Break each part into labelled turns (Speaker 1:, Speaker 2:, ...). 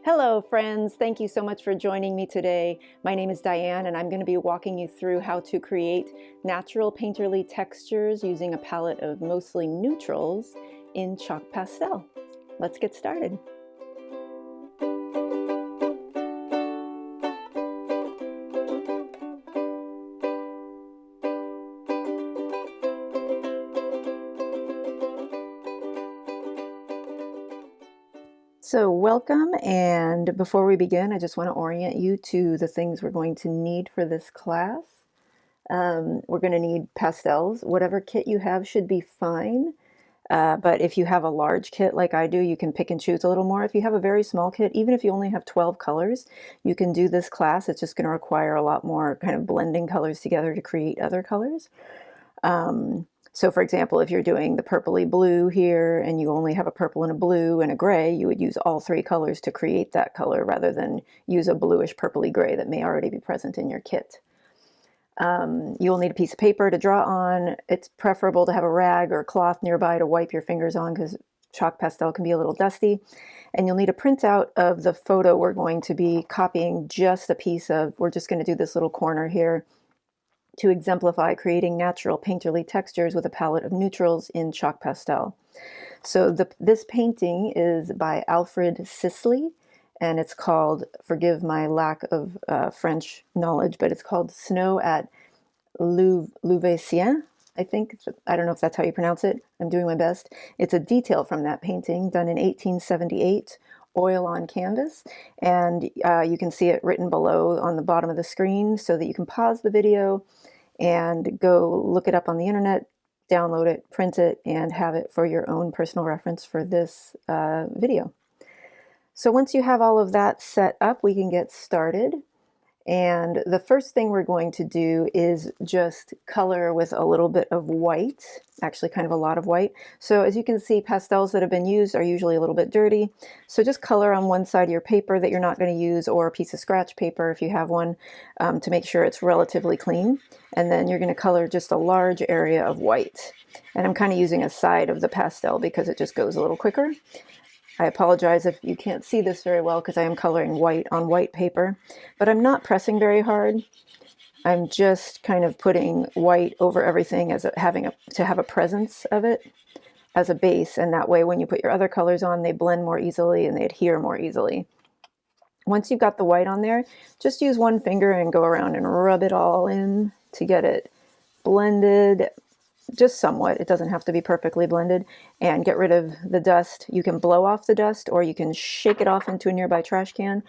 Speaker 1: Hello friends, thank you so much for joining me today. My name is Diane and I'm going to be walking you through how to create natural painterly textures using a palette of mostly neutrals in chalk pastel. Let's get started. So welcome, and before we begin, I just want to orient you to the things we're going to need for this class. We're going to need pastels. Whatever kit you have should be fine, but if you have a large kit like I do, you can pick and choose a little more. If you have a very small kit, even if you only have 12 colors, you can do this class. It's just going to require a lot more kind of blending colors together to create other colors. So for example, if you're doing the purpley blue here and you only have a purple and a blue and a gray, you would use all three colors to create that color rather than use a bluish purpley gray that may already be present in your kit. You will need a piece of paper to draw on. It's preferable to have a rag or cloth nearby to wipe your fingers on because chalk pastel can be a little dusty. And you'll need a printout of the photo we're going to be copying just a piece of. We're just going to do this little corner here to exemplify creating natural painterly textures with a palette of neutrals in chalk pastel. So this painting is by Alfred Sisley, and it's called, forgive my lack of French knowledge, but it's called Snow at Louveciennes, I think. I don't know if that's how you pronounce it. I'm doing my best. It's a detail from that painting done in 1878, oil on canvas, and you can see it written below on the bottom of the screen so that you can pause the video and go look it up on the internet, download it, print it, and have it for your own personal reference for this video. So once you have all of that set up, we can get started. And the first thing we're going to do is just color with a little bit of white, actually kind of a lot of white. So as you can see, pastels that have been used are usually a little bit dirty. So just color on one side of your paper that you're not going to use, or a piece of scratch paper if you have one, to make sure it's relatively clean. And then you're going to color just a large area of white. And I'm kind of using a side of the pastel because it just goes a little quicker. I apologize if you can't see this very well because I am coloring white on white paper, but I'm not pressing very hard. I'm just kind of putting white over everything as to have a presence of it as a base, and that way when you put your other colors on, they blend more easily and they adhere more easily. Once you've got the white on there, just use one finger and go around and rub it all in to get it blended. Just somewhat, it doesn't have to be perfectly blended, and get rid of the dust. You can blow off the dust or you can shake it off into a nearby trash can.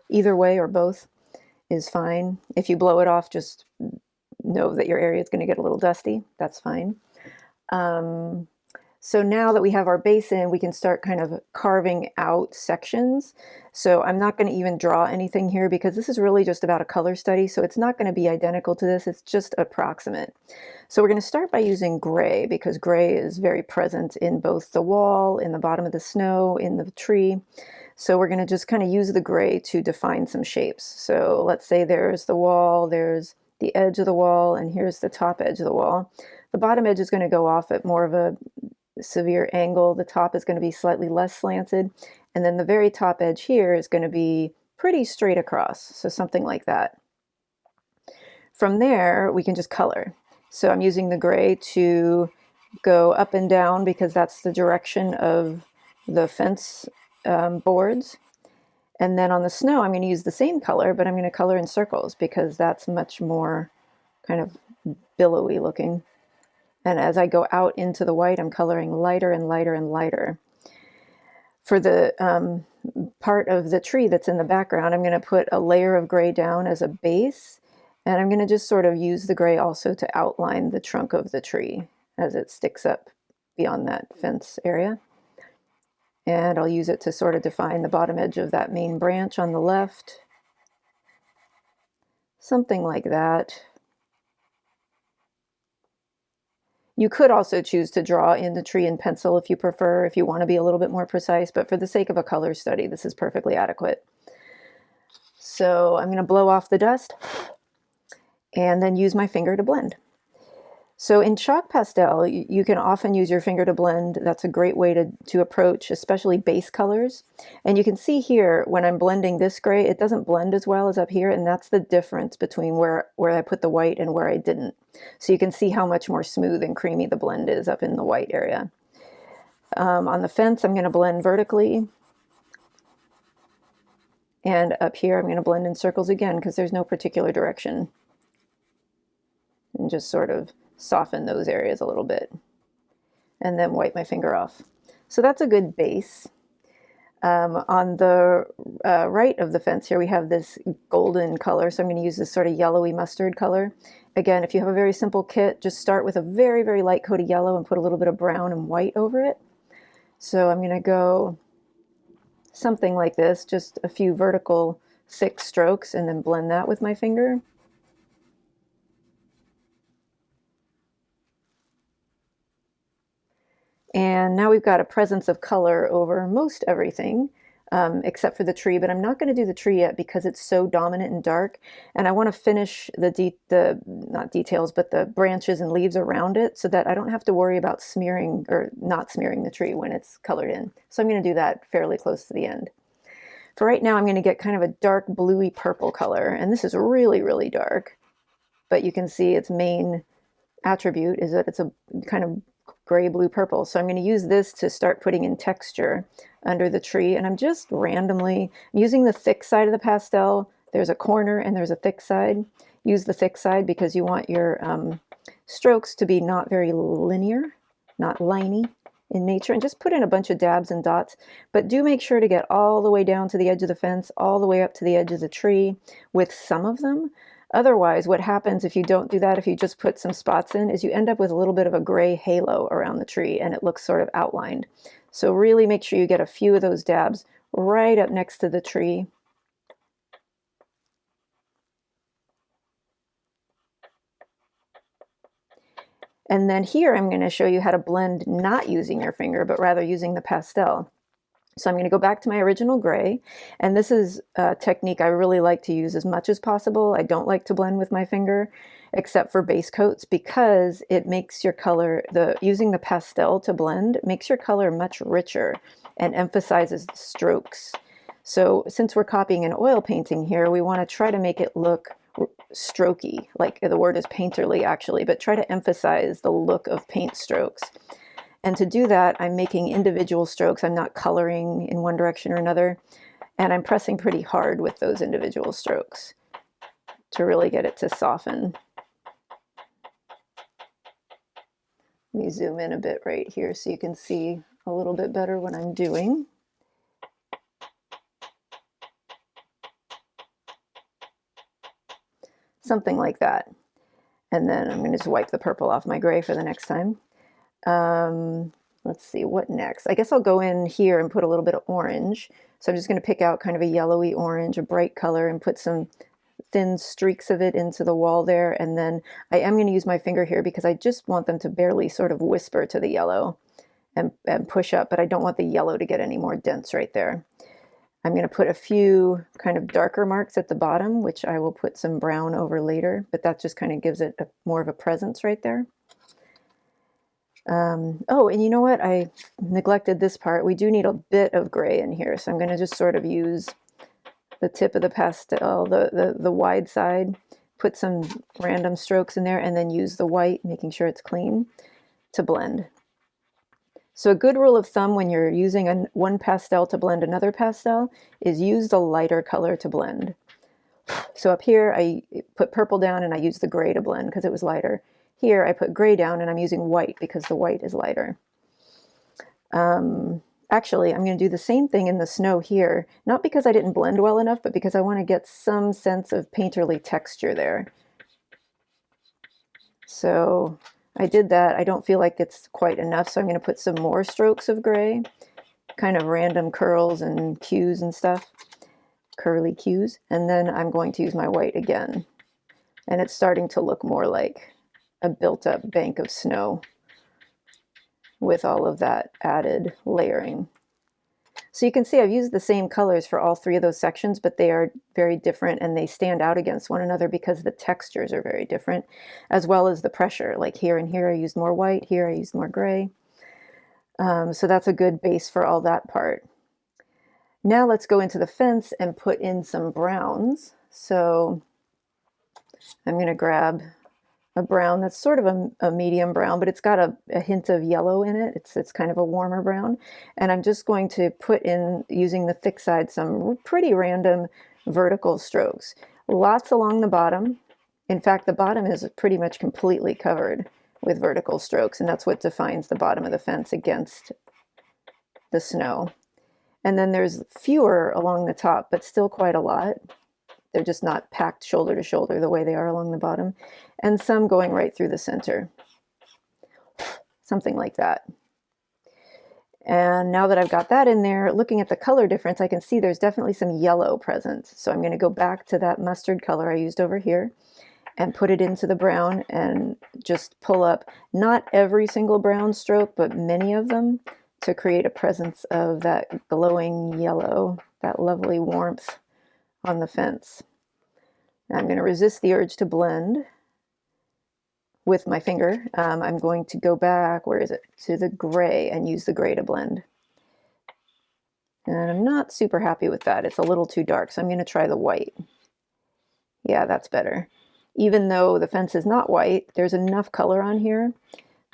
Speaker 1: Either way or both is fine. If you blow it off, just know that your area is going to get a little dusty. That's fine. So now that we have our base in, we can start kind of carving out sections. So I'm not going to even draw anything here because this is really just about a color study. So it's not going to be identical to this. It's just approximate. So we're going to start by using gray because gray is very present in both the wall, in the bottom of the snow, in the tree. So we're going to just kind of use the gray to define some shapes. So let's say there's the wall, there's the edge of the wall, and here's the top edge of the wall. The bottom edge is going to go off at more of a severe angle. The top is going to be slightly less slanted, and then the very top edge here is going to be pretty straight across, so something like that. From there we can just color. So I'm using the gray to go up and down because that's the direction of the fence boards. And then on the snow I'm going to use the same color, but I'm going to color in circles because that's much more kind of billowy looking. And as I go out into the white, I'm coloring lighter and lighter and lighter. For the part of the tree that's in the background, I'm going to put a layer of gray down as a base, and I'm going to just sort of use the gray also to outline the trunk of the tree as it sticks up beyond that fence area. And I'll use it to sort of define the bottom edge of that main branch on the left. Something like that. You could also choose to draw in the tree in pencil if you prefer, if you want to be a little bit more precise, but for the sake of a color study, this is perfectly adequate. So I'm going to blow off the dust and then use my finger to blend. So in chalk pastel, you can often use your finger to blend. That's a great way to approach, especially base colors. And you can see here, when I'm blending this gray, it doesn't blend as well as up here, and that's the difference between where I put the white and where I didn't. So you can see how much more smooth and creamy the blend is up in the white area. On the fence, I'm going to blend vertically. And up here, I'm going to blend in circles again because there's no particular direction. And just sort of soften those areas a little bit. And then wipe my finger off. So that's a good base. On the right of the fence here, we have this golden color. So I'm going to use this sort of yellowy mustard color. Again, if you have a very simple kit, just start with a very, very light coat of yellow and put a little bit of brown and white over it. So I'm going to go something like this, just a few vertical thick strokes, and then blend that with my finger. And now we've got a presence of color over most everything, except for the tree, but I'm not going to do the tree yet because it's so dominant and dark. And I want to finish the not details, but the branches and leaves around it so that I don't have to worry about smearing or not smearing the tree when it's colored in. So I'm going to do that fairly close to the end. For right now, I'm going to get kind of a dark bluey purple color. And this is really, really dark, but you can see its main attribute is that it's a kind of gray, blue, purple. So I'm going to use this to start putting in texture under the tree. And I'm just randomly using the thick side of the pastel. There's a corner and there's a thick side. Use the thick side because you want your strokes to be not very linear, not liney in nature. And just put in a bunch of dabs and dots. But do make sure to get all the way down to the edge of the fence, all the way up to the edge of the tree with some of them. Otherwise, what happens if you don't do that, if you just put some spots in, is you end up with a little bit of a gray halo around the tree and it looks sort of outlined. So really make sure you get a few of those dabs right up next to the tree. And then here I'm going to show you how to blend not using your finger, but rather using the pastel. So I'm going to go back to my original gray, and this is a technique I really like to use as much as possible. I don't like to blend with my finger, except for base coats, because it makes your color, using the pastel to blend, makes your color much richer and emphasizes the strokes. So since we're copying an oil painting here, we want to try to make it look strokey, like the word is painterly actually, but try to emphasize the look of paint strokes. And to do that, I'm making individual strokes. I'm not coloring in one direction or another. And I'm pressing pretty hard with those individual strokes to really get it to soften. Let me zoom in a bit right here so you can see a little bit better what I'm doing. Something like that. And then I'm going to just wipe the purple off my gray for the next time. Let's see, what next? I guess I'll go in here and put a little bit of orange. So I'm just going to pick out kind of a yellowy orange, a bright color, and put some thin streaks of it into the wall there. And then I am going to use my finger here because I just want them to barely sort of whisper to the yellow and push up, but I don't want the yellow to get any more dense right there. I'm going to put a few kind of darker marks at the bottom, which I will put some brown over later, but that just kind of gives it more of a presence right there. Oh, and you know what? I neglected this part. We do need a bit of gray in here, so I'm going to just sort of use the tip of the pastel, the wide side, put some random strokes in there, and then use the white, making sure it's clean, to blend. So a good rule of thumb when you're using one pastel to blend another pastel is use the lighter color to blend. So up here, I put purple down and I use the gray to blend because it was lighter. Here I put gray down and I'm using white because the white is lighter. Actually, I'm going to do the same thing in the snow here, not because I didn't blend well enough, but because I want to get some sense of painterly texture there. So I did that. I don't feel like it's quite enough, so I'm going to put some more strokes of gray, kind of random curls and cues and stuff, curly cues, and then I'm going to use my white again. And it's starting to look more like a built-up bank of snow with all of that added layering. So you can see I've used the same colors for all three of those sections, but they are very different and they stand out against one another because the textures are very different, as well as the pressure. Like here and here I used more white, here I used more gray. So that's a good base for all that part. Now let's go into the fence and put in some browns. So I'm going to grab a brown that's sort of a medium brown, but it's got a hint of yellow in it. It's kind of a warmer brown. And I'm just going to put in, using the thick side, some pretty random vertical strokes. Lots along the bottom. In fact, the bottom is pretty much completely covered with vertical strokes, and that's what defines the bottom of the fence against the snow. And then there's fewer along the top, but still quite a lot. They're just not packed shoulder to shoulder the way they are along the bottom. And some going right through the center. Something like that. And now that I've got that in there, looking at the color difference, I can see there's definitely some yellow present. So I'm going to go back to that mustard color I used over here and put it into the brown and just pull up not every single brown stroke, but many of them to create a presence of that glowing yellow, that lovely warmth on the fence. Now I'm going to resist the urge to blend with my finger. I'm going to go back, where is it, to the gray and use the gray to blend. And I'm not super happy with that. It's a little too dark, so I'm going to try the white. Yeah, that's better. Even though the fence is not white, there's enough color on here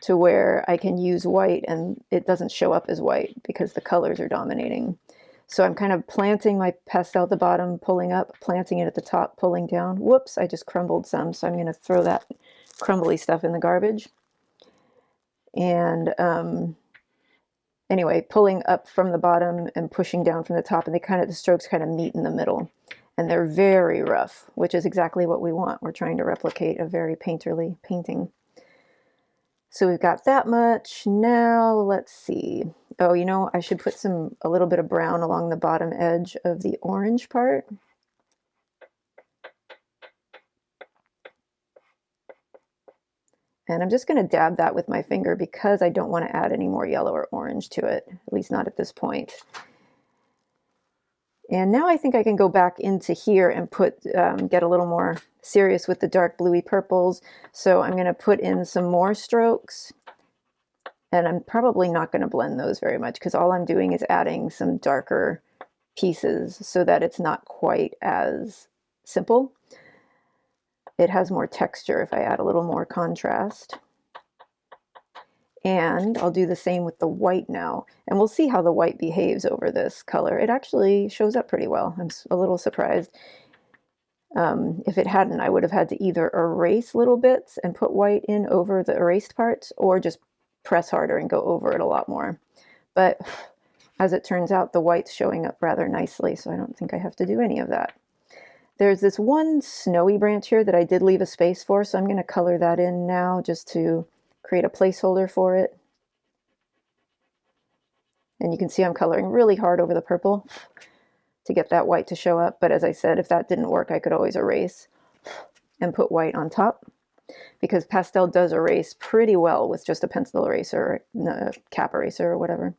Speaker 1: to where I can use white and it doesn't show up as white because the colors are dominating. So I'm kind of planting my pastel at the bottom, pulling up, planting it at the top, pulling down. Whoops, I just crumbled some, so I'm going to throw that crumbly stuff in the garbage. And anyway, pulling up from the bottom and pushing down from the top, and the strokes kind of meet in the middle. And they're very rough, which is exactly what we want. We're trying to replicate a very painterly painting. So we've got that much. Now let's see. Oh, you know, I should put a little bit of brown along the bottom edge of the orange part. And I'm just going to dab that with my finger because I don't want to add any more yellow or orange to it, at least not at this point. And now I think I can go back into here and get a little more serious with the dark bluey purples. So I'm going to put in some more strokes. And I'm probably not going to blend those very much because all I'm doing is adding some darker pieces so that it's not quite as simple. It has more texture if I add a little more contrast. And I'll do the same with the white now. And we'll see how the white behaves over this color. It actually shows up pretty well. I'm a little surprised. If it hadn't, I would have had to either erase little bits and put white in over the erased parts, or just press harder and go over it a lot more. But as it turns out, the white's showing up rather nicely, so I don't think I have to do any of that. There's this one snowy branch here that I did leave a space for, so I'm going to color that in now just to create a placeholder for it. And you can see I'm coloring really hard over the purple to get that white to show up. But as I said, if that didn't work, I could always erase and put white on top, because pastel does erase pretty well with just a pencil eraser or a cap eraser or whatever.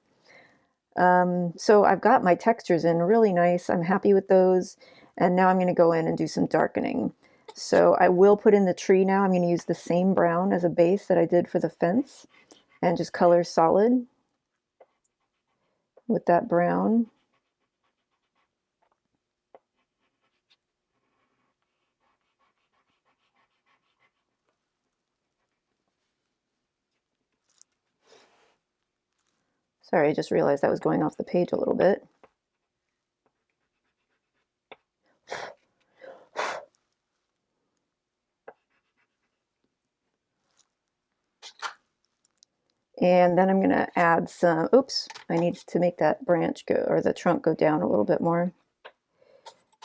Speaker 1: So I've got my textures in really nice. I'm happy with those. And now I'm going to go in and do some darkening. So I will put in the tree now. I'm going to use the same brown as a base that I did for the fence and just color solid with that brown. Sorry, I just realized I was going off the page a little bit. And then I'm going to add some, oops, I need to make that branch go, or the trunk go down a little bit more.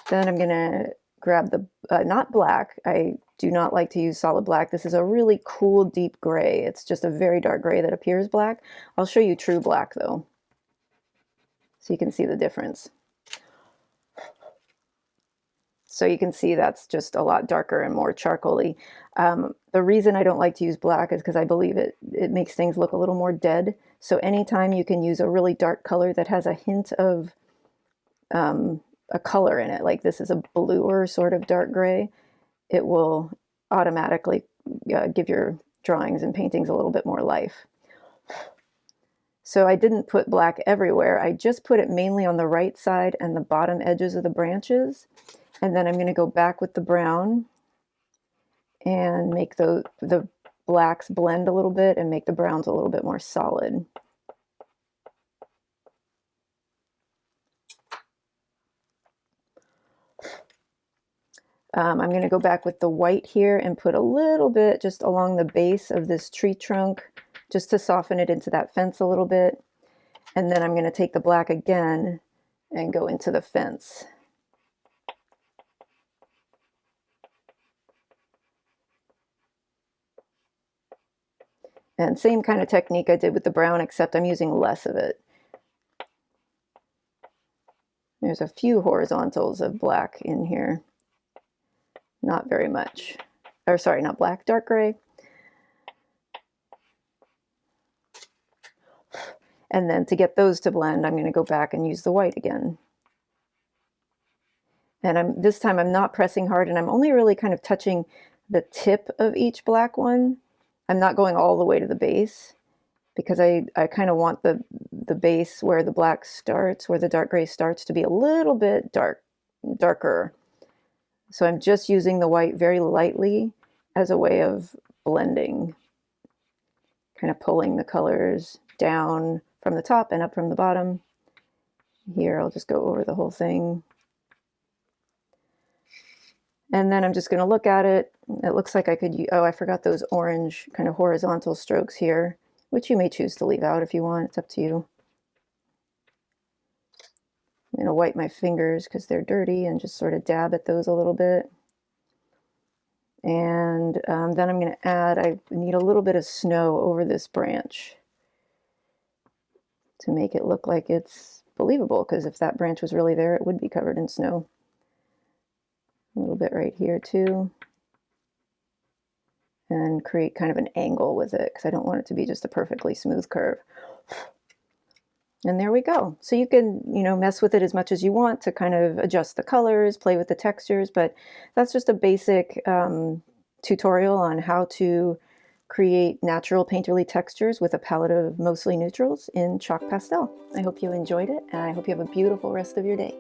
Speaker 1: Then I'm going to grab the, not black, I do not like to use solid black. This is a really cool deep gray. It's just a very dark gray that appears black. I'll show you true black though, so you can see the difference. So you can see that's just a lot darker and more charcoaly. The reason I don't like to use black is because I believe it makes things look a little more dead. So anytime you can use a really dark color that has a hint of a color in it, like this is a bluer sort of dark gray, it will automatically give your drawings and paintings a little bit more life. So I didn't put black everywhere. I just put it mainly on the right side and the bottom edges of the branches. And then I'm going to go back with the brown and make the blacks blend a little bit and make the browns a little bit more solid. I'm going to go back with the white here and put a little bit just along the base of this tree trunk, just to soften it into that fence a little bit. And then I'm going to take the black again and go into the fence. And same kind of technique I did with the brown, except I'm using less of it. There's a few horizontals of black in here. Not very much. Or sorry, not black, dark gray. And then to get those to blend, I'm going to go back and use the white again. And this time I'm not pressing hard, and I'm only really kind of touching the tip of each black one. I'm not going all the way to the base, because I kind of want the base where the black starts, where the dark gray starts, to be a little bit darker. So I'm just using the white very lightly as a way of blending, kind of pulling the colors down from the top and up from the bottom. Here, I'll just go over the whole thing. And then I'm just going to look at it. It looks like I could use, oh, I forgot those orange kind of horizontal strokes here, which you may choose to leave out if you want. It's up to you. I'm going to wipe my fingers because they're dirty and just sort of dab at those a little bit. And then I'm going to add, I need a little bit of snow over this branch to make it look like it's believable, because if that branch was really there, it would be covered in snow. A little bit right here too. And create kind of an angle with it, because I don't want it to be just a perfectly smooth curve. And there we go. So you can, mess with it as much as you want to kind of adjust the colors, play with the textures, but that's just a basic tutorial on how to create natural painterly textures with a palette of mostly neutrals in chalk pastel. I hope you enjoyed it, and I hope you have a beautiful rest of your day.